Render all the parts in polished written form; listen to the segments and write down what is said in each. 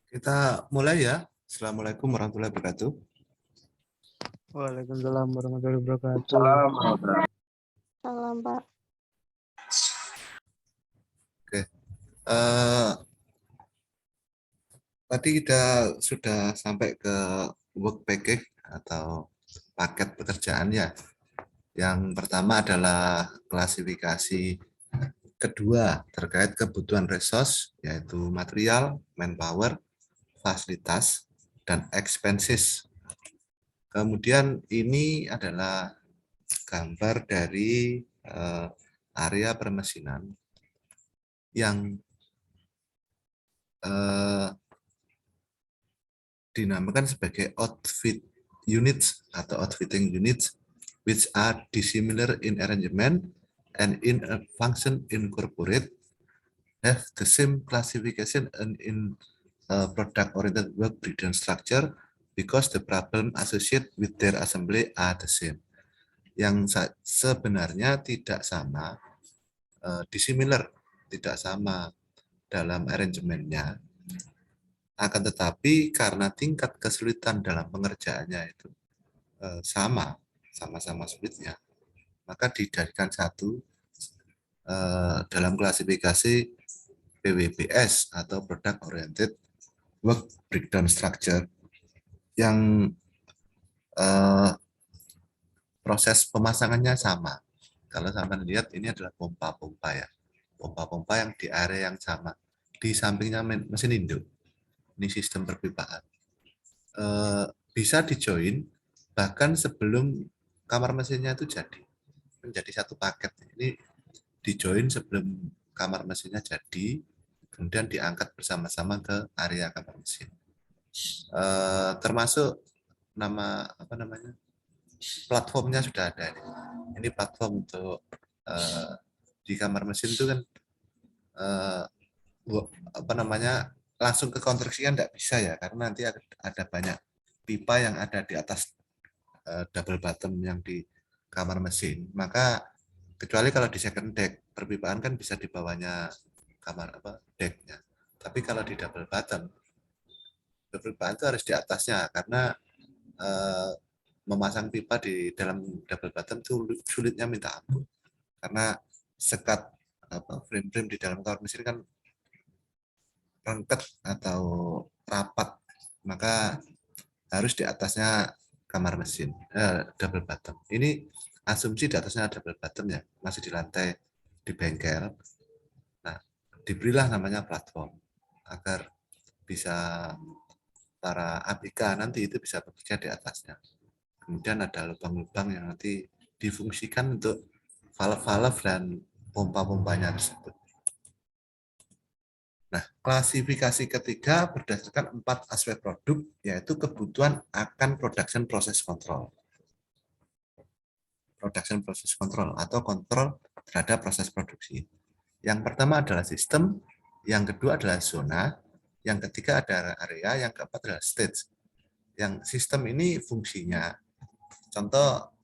Kita mulai ya. Assalamualaikum warahmatullahi wabarakatuh. Waalaikumsalam warahmatullahi wabarakatuh. Salam, Pak. Oke. Tadi kita sudah sampai ke work package atau paket pekerjaan ya. Yang pertama adalah klasifikasi, kedua terkait kebutuhan resource yaitu material, manpower, fasilitas, dan expenses. Kemudian ini adalah gambar dari area permesinan yang dinamakan sebagai outfit units atau outfitting units which are dissimilar in arrangement and in a function incorporate, have the same classification and in product oriented work breakdown structure because the problem associated with their assembly are the same. Yang sebenarnya tidak sama, dissimilar, tidak sama dalam arrangementnya, akan tetapi karena tingkat kesulitan dalam pengerjaannya itu sama-sama sulitnya, maka dijadikan satu dalam klasifikasi PWBS atau Product Oriented Work Breakdown Structure yang proses pemasangannya sama. Kalau sampai lihat ini adalah pompa-pompa ya, pompa-pompa yang di area yang sama, di sampingnya mesin induk. Ini sistem perpipaan. Bisa di-join bahkan sebelum kamar mesinnya itu jadi, menjadi satu paket. Ini di-join sebelum kamar mesinnya jadi, kemudian diangkat bersama-sama ke area kamar mesin. Termasuk platformnya sudah ada. Ini platform untuk di kamar mesin itu kan langsung ke konstruksi kan tidak bisa ya, karena nanti ada banyak pipa yang ada di atas double bottom yang di kamar mesin. Maka kecuali kalau di second deck perpipaan kan bisa di bawahnya kamar decknya. Tapi kalau di double bottom perpipaan itu harus di atasnya, karena memasang pipa di dalam double bottom itu sulitnya minta ampun. Karena sekat frame-frame di dalam kamar mesin kan rengket atau rapat, maka harus di atasnya kamar mesin, double bottom. Ini asumsi di atasnya double bottom ya, masih di lantai di bengkel. Nah, diberilah namanya platform agar bisa para ABK nanti itu bisa bekerja di atasnya. Kemudian ada lubang-lubang yang nanti difungsikan untuk valve-valve dan pompa-pompanya tersebut. Nah, klasifikasi ketiga berdasarkan 4 aspek produk, yaitu kebutuhan akan production process control. Production process control atau kontrol terhadap proses produksi. Yang pertama adalah sistem, yang kedua adalah zona, yang ketiga adalah area, yang keempat adalah stage. Yang sistem ini fungsinya, contoh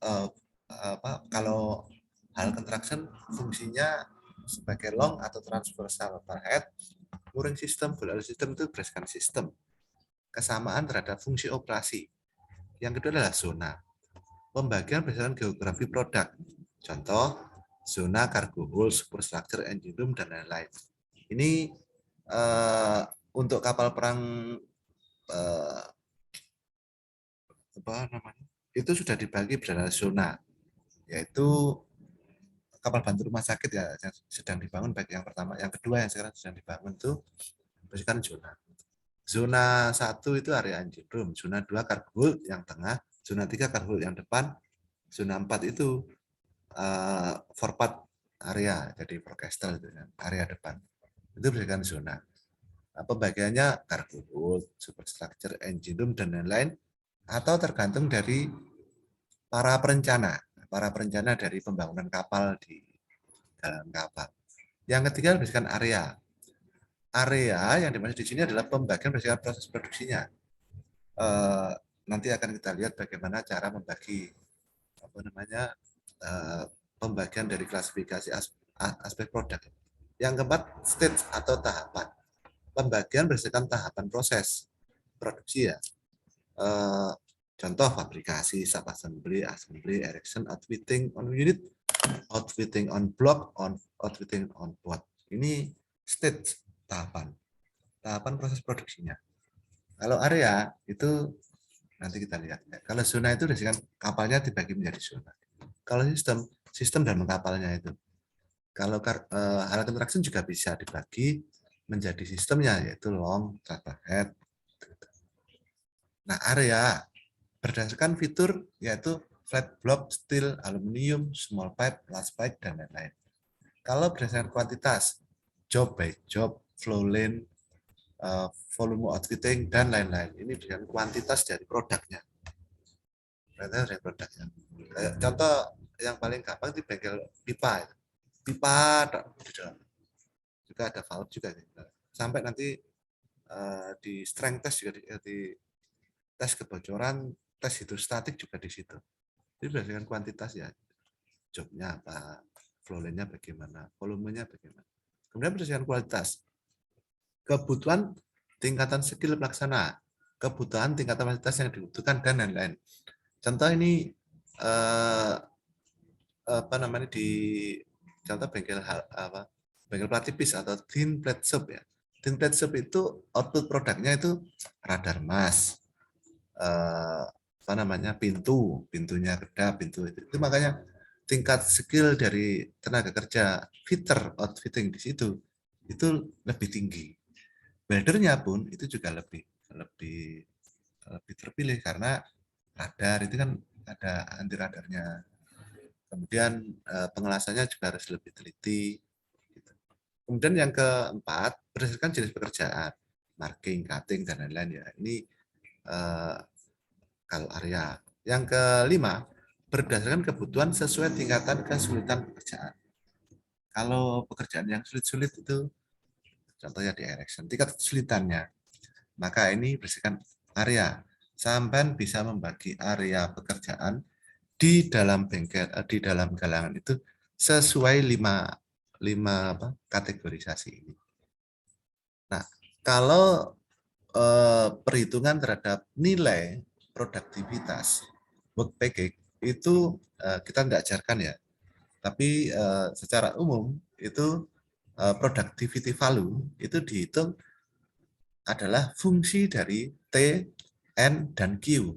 kalau hal construction fungsinya sebagai long atau transversal overhead, mooring system, full system itu berdasarkan sistem. Kesamaan terhadap fungsi operasi. Yang kedua adalah zona. Pembagian berdasarkan geografi produk. Contoh, zona cargo hold, superstructure, engine room, dan lain-lain. Ini untuk kapal perang itu sudah dibagi berdasarkan zona, yaitu kapal bantu rumah sakit ya yang sedang dibangun, baik yang pertama, yang kedua yang sekarang sedang dibangun itu berdasarkan zona. Zona 1 itu area engine room, zona 2 cargo hold yang tengah, zona 3 cargo hold yang depan, zona 4 itu forward area, jadi forecastle area depan. Itu berdasarkan zona. Nah, pembagiannya cargo hold, superstructure, engine room, dan lain-lain, atau tergantung dari para perencana dari pembangunan kapal di dalam kapal. Yang ketiga berdasarkan area. Area yang dimaksud di sini adalah pembagian berdasarkan proses produksinya. Nanti akan kita lihat bagaimana cara membagi pembagian dari klasifikasi aspek produk. Yang keempat, stage atau tahapan. pembagian berdasarkan tahapan proses produksi ya. Contoh fabrikasi, sub assembly, erection, outfitting on unit, outfitting on block, outfitting on board. Ini stage tahapan proses produksinya. Kalau area itu nanti kita lihat. Kalau zona itu berdasarkan kapalnya dibagi menjadi zona. Kalau sistem dan kapalnya itu. Kalau alat interaction juga bisa dibagi menjadi sistemnya, yaitu long, throttle head. Nah, area berdasarkan fitur yaitu flat block, steel, aluminium, small pipe, large pipe, dan lain-lain. Kalau berdasarkan kuantitas, job by job, flow lane, volume outfitting, dan lain-lain. Ini dengan kuantitas dari produknya. Contoh yang paling gampang di bengkel pipa. Pipa di dalam. Juga ada valve juga. Sampai nanti di strength test juga di tes kebocoran, tes hidrostatik juga di situ. Jadi berdasarkan kuantitas ya, jobnya apa, flow lane-nya bagaimana, volumenya bagaimana. Kemudian berdasarkan kualitas, kebutuhan tingkatan skill pelaksana, kebutuhan tingkatan fasilitas yang dibutuhkan, dan lain-lain. Contoh ini apa namanya di contoh bengkel plat tipis atau thin plate shop ya. Thin plate shop itu output produknya itu radar mas, apa namanya pintunya kedap, pintu itu makanya tingkat skill dari tenaga kerja fitter outfitting di situ itu lebih tinggi. Weldernya pun itu juga lebih terpilih karena radar itu kan ada anti radarnya. Kemudian pengelasannya juga harus lebih teliti. Kemudian yang keempat berdasarkan jenis pekerjaan, marking, cutting, dan lain-lain ya. Ini kalau area. Yang kelima, berdasarkan kebutuhan sesuai tingkatan kesulitan pekerjaan. Kalau pekerjaan yang sulit-sulit itu, contohnya di erection, tingkat kesulitannya, maka ini berdasarkan area. Sampai bisa membagi area pekerjaan di dalam bengkel, di dalam galangan itu sesuai lima kategorisasi ini. Nah, kalau perhitungan terhadap nilai produktivitas work package itu kita tidak ajarkan ya, tapi secara umum itu productivity value itu dihitung adalah fungsi dari T, N, dan Q,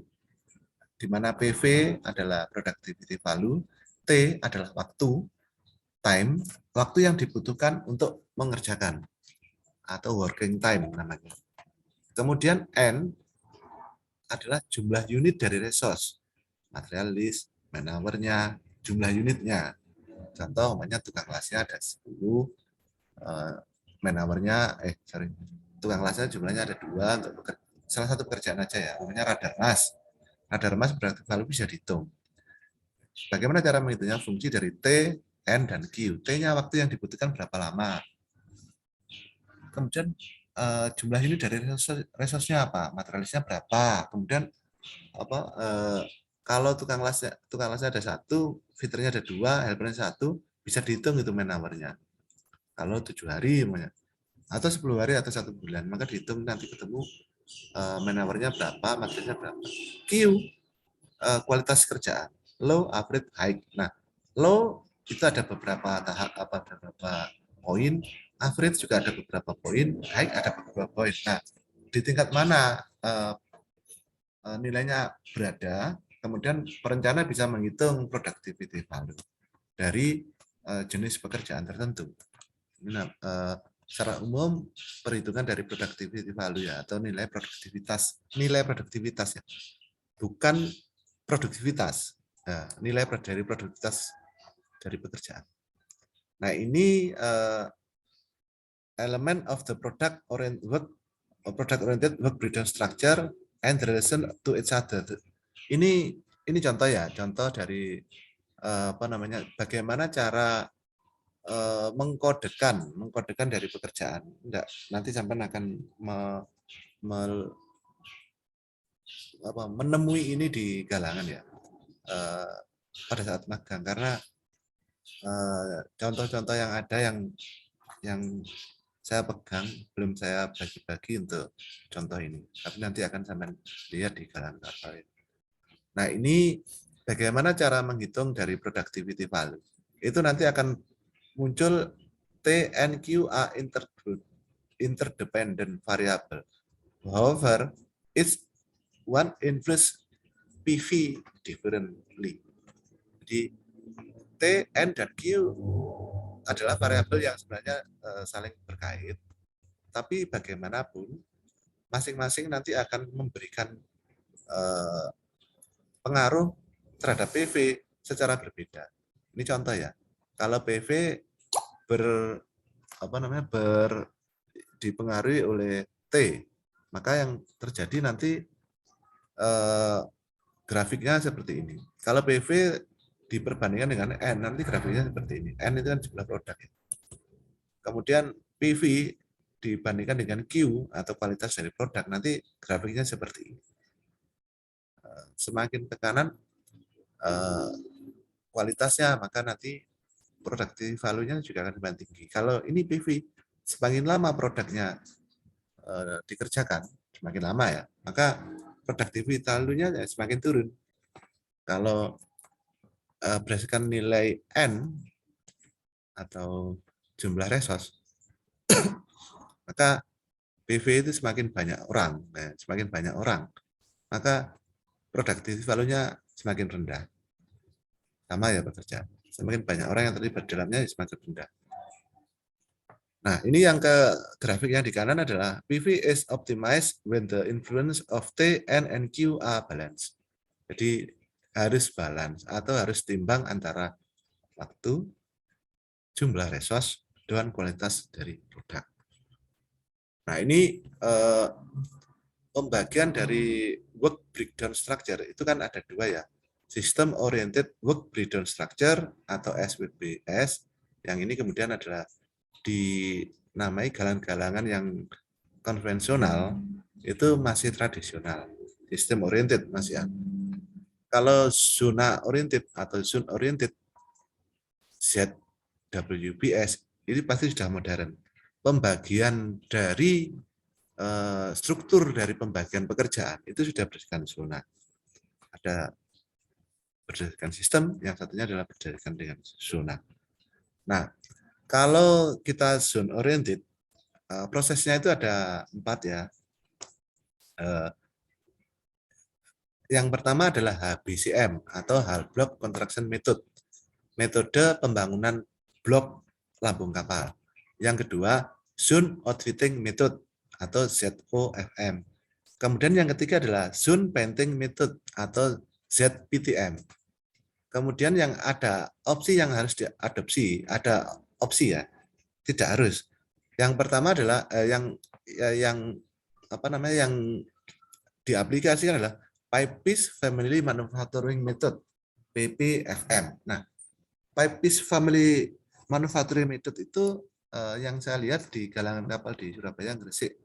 di mana PV adalah productivity value, T adalah waktu, time, waktu yang dibutuhkan untuk mengerjakan, atau working time namanya. Kemudian N adalah jumlah unit dari resource, material list, man hour-nya, jumlah unitnya. Contoh, umpamanya tukang lasnya ada 10, man hour-nya, tukang lasnya jumlahnya ada 2, untuk salah satu pekerjaan aja ya, namanya radar mas. Radar mas berarti kalau bisa dihitung. Bagaimana cara menghitungnya? Fungsi dari T, N, dan Q. T-nya waktu yang dibutuhkan berapa lama. Kemudian jumlah unit dari resource-nya apa? Materialisnya berapa? Kemudian apa? Kalau tukang lasnya ada 1, fiturnya ada 2, helpernya 1, bisa dihitung itu man hour-nya. Kalau 7 hari atau 10 hari atau 1 bulan, maka dihitung nanti ketemu man hour-nya berapa, materialnya berapa. Q, kualitas kerjaan, low, average, high. Nah, low itu ada beberapa tahap, beberapa poin, average juga ada beberapa poin, high ada beberapa poin. Nah, di tingkat mana nilainya berada, kemudian perencana bisa menghitung productivity value dari jenis pekerjaan tertentu. Nah, secara umum perhitungan dari productivity value ya, atau nilai produktivitas ya, bukan produktivitas. Nah, nilai dari produktivitas dari pekerjaan. Nah, ini element of the product oriented work breakdown structure and relation to each other. Ini contoh ya, contoh dari apa namanya, bagaimana cara mengkodekan dari pekerjaan. Enggak, nanti sampai akan menemui ini di galangan ya, pada saat magang, karena contoh-contoh yang ada yang saya pegang, belum saya bagi-bagi untuk contoh ini. Tapi nanti akan sampai lihat di galangan kapal. Nah, ini bagaimana cara menghitung dari productivity value. Itu nanti akan muncul T, N, Q, A interdependent variable. However, each one influence PV differently. Jadi T, N, dan Q adalah variabel yang sebenarnya saling berkait, tapi bagaimanapun masing-masing nanti akan memberikan pengaruh terhadap PV secara berbeda. Ini contoh ya. Kalau PV dipengaruhi oleh T, maka yang terjadi nanti grafiknya seperti ini. Kalau PV diperbandingkan dengan N, nanti grafiknya seperti ini. N itu kan jumlah produk. Kemudian PV dibandingkan dengan Q atau kualitas dari produk, nanti grafiknya seperti ini. Semakin tekanan kualitasnya, maka nanti productivity value-nya juga akan semakin tinggi. Kalau ini PV, semakin lama produknya dikerjakan, semakin lama ya, maka productivity value-nya semakin turun. Kalau berdasarkan nilai N atau jumlah resource, maka PV itu semakin banyak orang. Nah, semakin banyak orang, maka productivity value-nya semakin rendah. Sama ya pekerjaan. Semakin banyak orang yang terlibat dalamnya semakin rendah. Nah, ini yang ke grafik yang di kanan adalah PV is optimized when the influence of T, N, and Q are balanced. Jadi harus balance atau harus timbang antara waktu, jumlah resource, dan kualitas dari produk. Nah, ini pembagian dari work breakdown structure itu kan ada dua ya. System oriented work breakdown structure atau SWBS. Yang ini kemudian adalah dinamai galangan-galangan yang konvensional, itu masih tradisional. Sistem oriented masih ada. Kalau zona oriented atau zone oriented ZWBS ini pasti sudah modern. Pembagian dari struktur dari pembagian pekerjaan itu sudah berdasarkan zona. Ada berdasarkan sistem, yang satunya adalah berdasarkan dengan zona. Nah, kalau kita zone oriented, prosesnya itu ada 4 ya. Yang pertama adalah HBCM atau Hull Block Construction Method, metode pembangunan blok lambung kapal. Yang kedua, Zone Outfitting Method atau ZOFM. Kemudian yang ketiga adalah Zone Painting Method atau ZPTM. Kemudian yang ada opsi yang harus diadopsi, ada opsi ya, tidak harus. Yang pertama adalah yang diaplikasikan adalah Pipe Piece Family Manufacturing Method, PPFM. Nah, Pipe Piece Family Manufacturing Method itu yang saya lihat di galangan kapal di Surabaya, Gresik,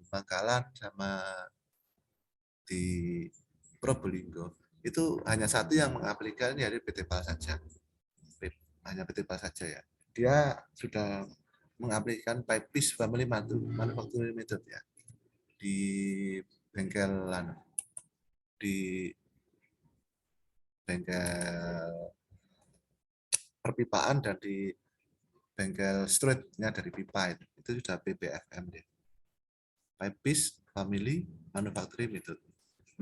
Bangkalan, sama di Probolinggo, itu hanya satu yang mengaplikasikan dari PT PAL saja. Hanya PT PAL saja ya. Dia sudah mengaplikasikan Pipe Piece Family Manufacturing Method ya. Di bengkel perpipaan dan di bengkel streetnya dari pipa itu sudah PPFM deh. Pipe Piece Family Manufacturing Method.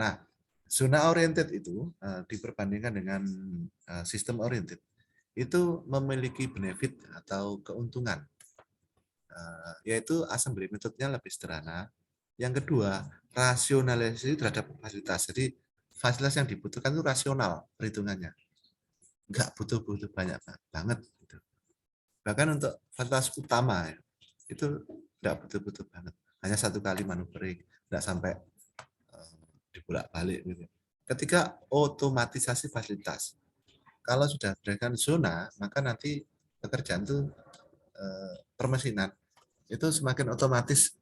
Nah, zona oriented itu diperbandingkan dengan sistem oriented itu memiliki benefit atau keuntungan, yaitu assembly methodnya lebih sederhana. Yang kedua, rasionalisasi terhadap fasilitas. Jadi fasilitas yang dibutuhkan itu rasional perhitungannya, nggak butuh banyak banget. Gitu. Bahkan untuk fasilitas utama itu nggak butuh banget, hanya 1 kali maneuvering, nggak sampai dibolak-balik. Gitu. Ketika otomatisasi fasilitas, kalau sudah berdasarkan zona, maka nanti pekerjaan itu permesinan itu semakin otomatis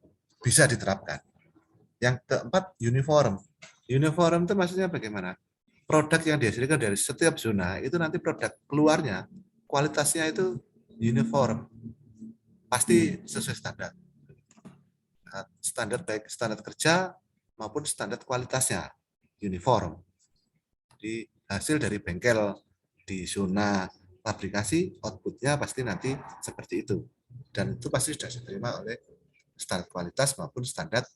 bisa diterapkan. Yang keempat, uniform. Uniform itu maksudnya bagaimana? Produk yang dihasilkan dari setiap zona itu nanti produk keluarnya kualitasnya itu uniform, pasti sesuai standar. Standar baik standar kerja maupun standar kualitasnya uniform. Jadi hasil dari bengkel di zona fabrikasi, outputnya pasti nanti seperti itu. Dan itu pasti sudah diterima oleh standar kualitas maupun standar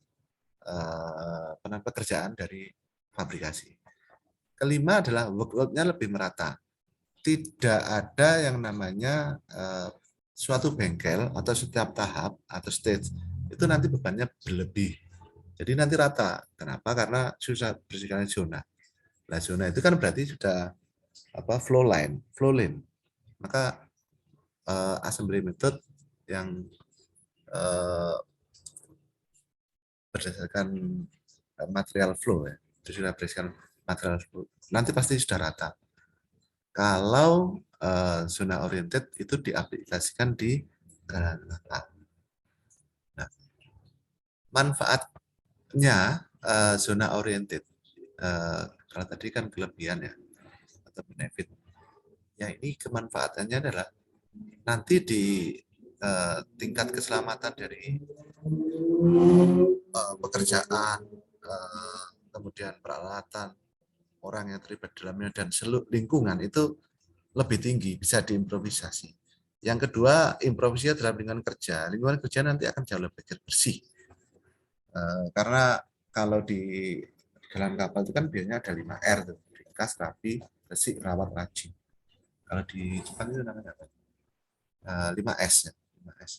pekerjaan dari fabrikasi. Kelima adalah workload-nya lebih merata. Tidak ada yang namanya suatu bengkel atau setiap tahap atau stage itu nanti bebannya berlebih. Jadi nanti rata. Kenapa? Karena susah bersihkan zona. Nah, zona itu kan berarti sudah flow line. Maka assembly method yang berdasarkan material flow ya, itu sudah berdasarkan material flow. Nanti pasti sudah rata. Kalau zona oriented itu diaplikasikan di galangan kapal. Nah, manfaatnya zona oriented, kalau tadi kan kelebihan ya atau benefit. Ya ini kemanfaatannya adalah nanti di tingkat keselamatan dari pekerjaan, kemudian peralatan, orang yang terlibat dalamnya dan seluruh lingkungan itu lebih tinggi, bisa diimprovisasi. Yang kedua, improvisasi dalam lingkungan kerja. Lingkungan kerja nanti akan jauh lebih bersih. Karena kalau di dalam kapal itu kan biasanya ada 5R, ringkas, rapi, resik, rawat, rajin. Kalau di Jepang itu namanya apa? 5S ya. 5S.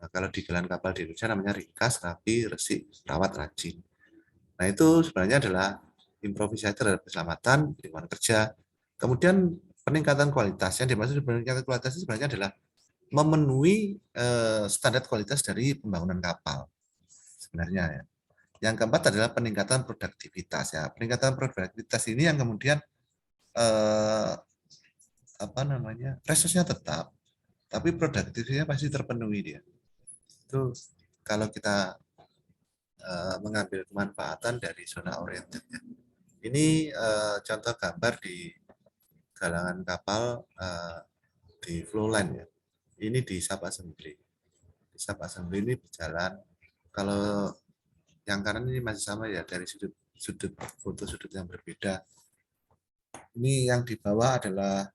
Kalau di jalan kapal di Indonesia namanya ringkas, rapi, resik, rawat, rajin. Nah itu sebenarnya adalah improvisasi terhadap keselamatan lingkungan kerja. Kemudian peningkatan kualitas. Yang dimaksud peningkatan kualitas itu sebenarnya adalah memenuhi standar kualitas dari pembangunan kapal. Sebenarnya ya. Yang keempat adalah peningkatan produktivitas ya. Peningkatan produktivitas ini yang kemudian resource-nya tetap, tapi produktivitasnya pasti terpenuhi dia. Itu kalau kita mengambil kemanfaatan dari zona oriented. Ini contoh gambar di galangan kapal di flow line ya. Ini di sub assembly. Di sub assembly ini berjalan. Kalau yang kanan ini masih sama ya, dari sudut foto sudut yang berbeda. Ini yang di bawah adalah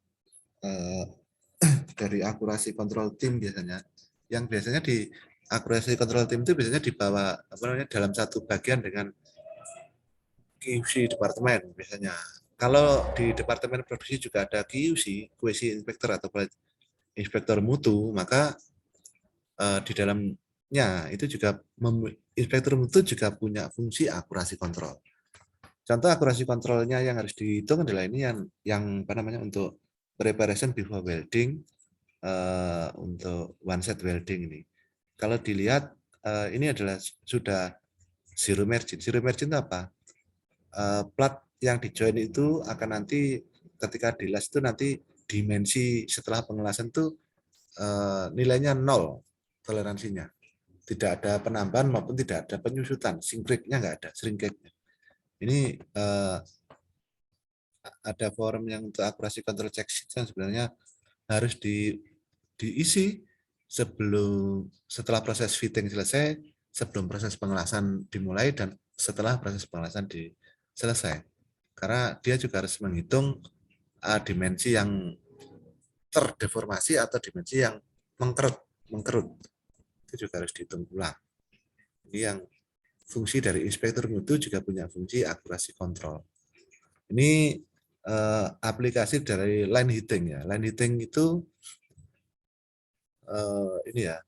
dari akurasi kontrol tim biasanya. Yang biasanya di akurasi kontrol tim itu biasanya di bawah dalam satu bagian dengan QC departemen biasanya. Kalau di departemen produksi juga ada QC, quality inspector atau inspektor mutu, maka di dalamnya itu juga inspektor mutu juga punya fungsi akurasi kontrol. Contoh akurasi kontrolnya yang harus dihitung adalah ini yang untuk preparation before welding, untuk one set welding ini. Kalau dilihat ini adalah sudah zero margin. Zero margin itu apa? Plat yang di join itu akan nanti ketika dilas itu nanti dimensi setelah pengelasan itu nilainya 0 toleransinya. Tidak ada penambahan maupun tidak ada penyusutan. Shrinkage-nya nggak ada, shrinkage-nya. Ini ada form yang untuk akurasi control check sheet yang sebenarnya harus diisi setelah proses fitting selesai, sebelum proses pengelasan dimulai, dan setelah proses pengelasan selesai. Karena dia juga harus menghitung dimensi yang terdeformasi atau dimensi yang mengkerut. Itu juga harus dihitung ulang. Ini yang fungsi dari inspektur mutu juga punya fungsi akurasi kontrol. Ini aplikasi dari line heating ya. Line heating itu ini ya,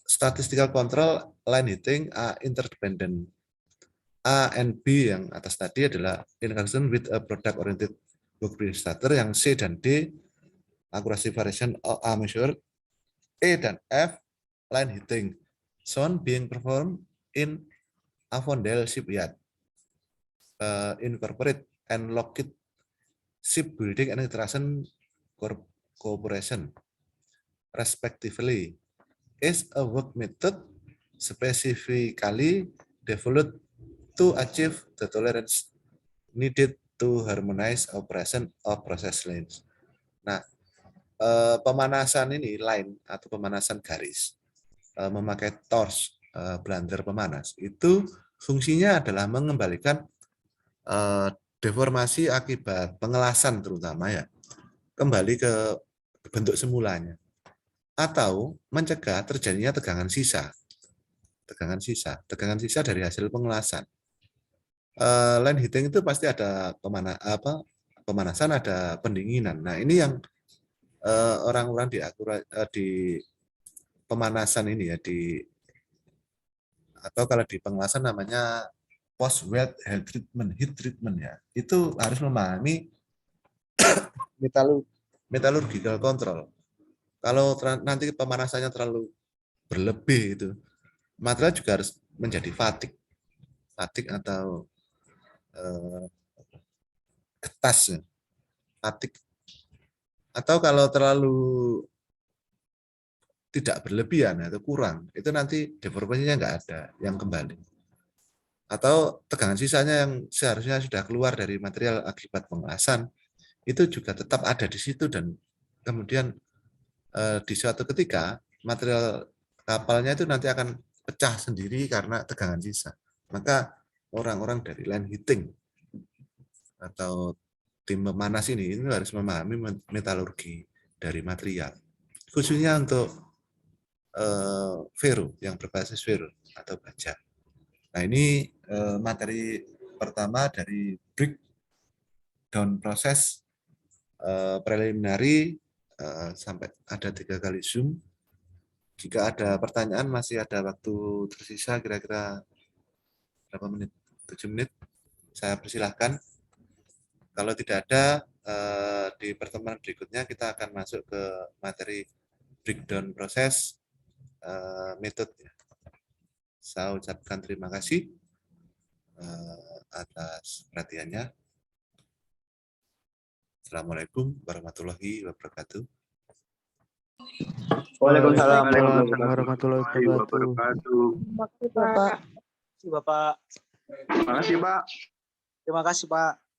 statistical control line heating interdependent. A and B yang atas tadi adalah in connection with a product oriented workbench starter, yang C dan D accuracy variation A measure, E dan F line heating sound being performed in Avondale shipyard, incorporate and Lockheed Shipbuilding and Construction Corporation respectively is a work method specifically developed to achieve the tolerance needed to harmonize operation of process lines. Nah, pemanasan ini line atau pemanasan garis memakai torch blender pemanas itu fungsinya adalah mengembalikan deformasi akibat pengelasan terutama ya kembali ke bentuk semulanya atau mencegah terjadinya tegangan sisa dari hasil pengelasan. Line heating itu pasti ada pemanasan, ada pendinginan. Nah ini yang orang-orang di pemanasan ini ya atau kalau di pengelasan namanya post wet heat treatment ya. Itu harus memahami metallurgical control. Kalau nanti pemanasannya terlalu berlebih itu, material juga harus menjadi fatigue atau getas, fatigue. Atau kalau terlalu tidak berlebihan atau kurang, itu nanti deformasinya nggak ada yang kembali. Atau tegangan sisanya yang seharusnya sudah keluar dari material akibat pengelasan, itu juga tetap ada di situ dan kemudian di suatu ketika material kapalnya itu nanti akan pecah sendiri karena tegangan sisa. Maka orang-orang dari line heating atau tim pemanas ini harus memahami metalurgi dari material. Khususnya untuk ferro yang berbasis ferro atau baja. Nah ini materi pertama dari breakdown proses preliminary sampai ada 3 kali Zoom. Jika ada pertanyaan masih ada waktu tersisa kira-kira berapa menit? 7 menit. Saya persilahkan. Kalau tidak ada di pertemuan berikutnya kita akan masuk ke materi breakdown proses metode. Saya ucapkan terima kasih atas perhatiannya. Assalamualaikum warahmatullahi wabarakatuh. Waalaikumsalam warahmatullahi wabarakatuh. Bapak. Terima kasih, Pak. Terima kasih, Pak. Terima kasih, Pak.